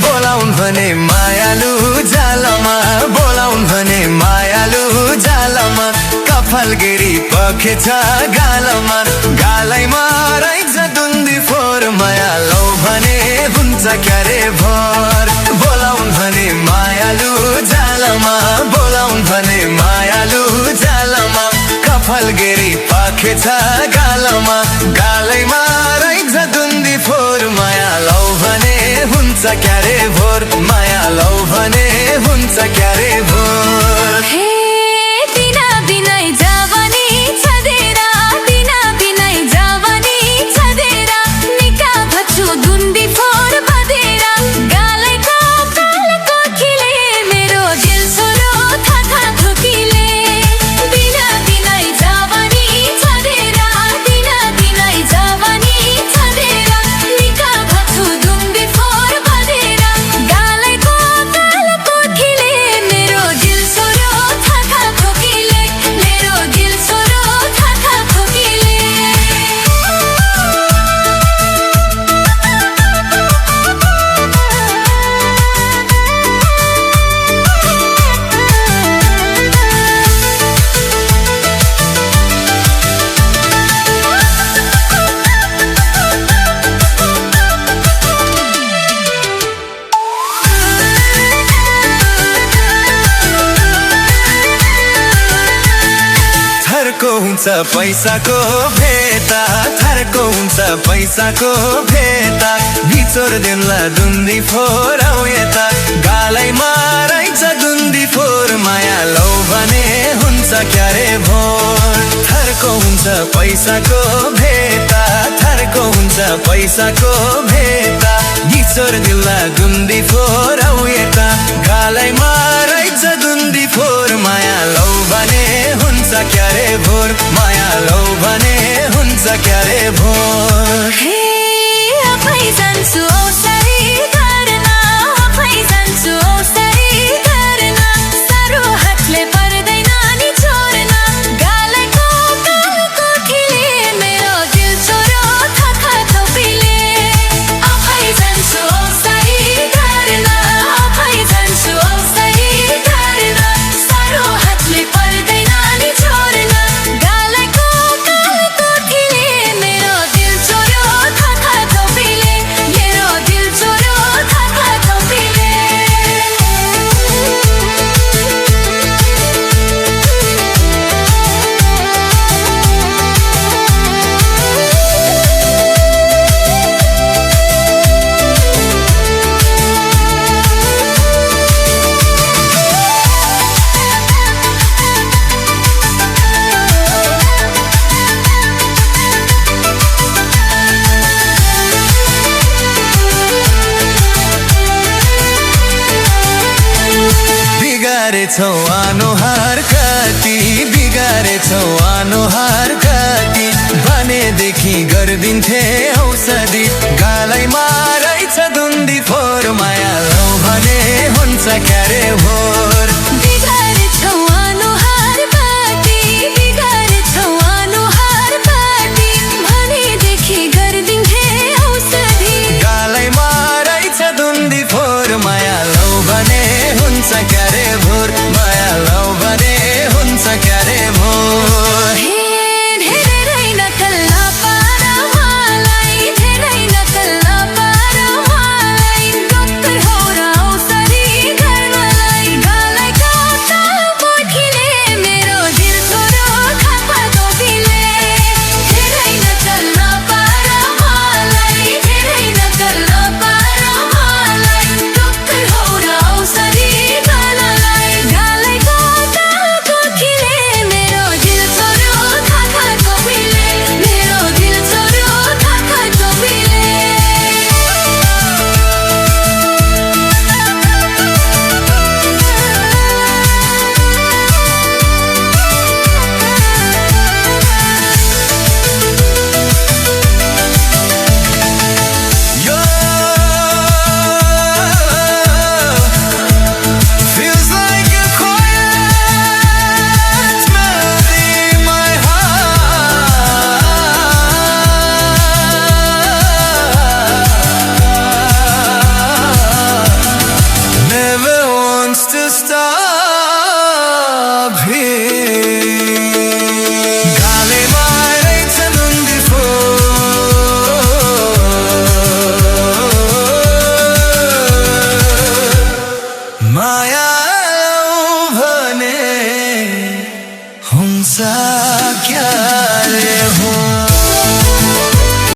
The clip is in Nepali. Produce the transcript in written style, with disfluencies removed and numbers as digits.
बोलाउन भने मायालु जालमा बोलाउन भने मायालु जालमा कफलगिरी पखेछ गालमा गालैमा रहेछ दुन्दी फोर माया लौ भने हुन्छ क्यारे भर बोलाउन भने मायालु जालमा बोलाउन भने मायालु जालमा कफलगिरी पखेछ गालमा गालैमा रहेछ दुन्दी फोर माया लौ भने हुन्छ क्यारे भोर माया लौ भने हुन्छ क्यारे भोर हे बिना बिनै जवानी छदेरा बिना बिनै जवानी छदेरा निका भछु दुन्दी फोर बदेरा गालैको कालको खिले मेरो दिल सोलो थाथा ठोकिले बिना बिनै जवानी छदेरा बिना बिनै जवानी छदेरा निका भछु दुन्दी फोर बदेरा गालैको कालको खिले मेरो दिल सोलो थाथा ठोकिले मेरो दिल सोलो थाथा ठोकिले थरको हुन्छ पैसाको भेटा थरको हुन्छ पैसाको भेटा बिचोर दिनला दुन्दी फोर आउ यता गालैमा रहेछ दुन्दी फोर माया लौ भने हुन्छ क्यारे भोर थरको हुन्छ पैसाको भेटा थरको हुन्छ पैसाको भेटा बिचोर दिनला दुन्दी फोर आउ यता गालैमा रहेछ दुन्दी फोर माया लौ भने हुन्छ क्यारे भोर माया लौ भने हुन्छ क्यारे भोर हे आफै जान्छु औसरी गर्न आफै जान्छु औसरी गर्न सारो हातले पर्दैन नि छोड्न गालैको कालको खिले मेरो दिल चोरो थाथा थोपिले आफै जान्छु औसरी गर्न आफै जान्छु औसरी गर्न सारो हातले पर्दैन नि छोड्न गालैको कालको खिले मेरो दिल चोरो थाथा थोपिले मेरो दिल चोरो थाथा थोपिले बिगारेछौ अनुहार कति बिगारेछौ अनुहार कति भनेदेखि गरिदिन्थे औषधि गालैमा रहेछ दुन्दी फोर माया लौ भने हुन्छ क्यारे भोर बिगारेछौ अनुहार कति बिगारेछौ अनुहार कति भनेदेखि गरिदिन्थे औषधि गालैमा रहेछ दुन्दी फोर माया लौ भने हुन्छ क्यारे भोर माया लौ भने हुन्छ क्यारे भोर धेरै नकल नपार मलाई धेरै नकल नपार मलाई डक्टर हो र औषधि गर्नलाई क्या रे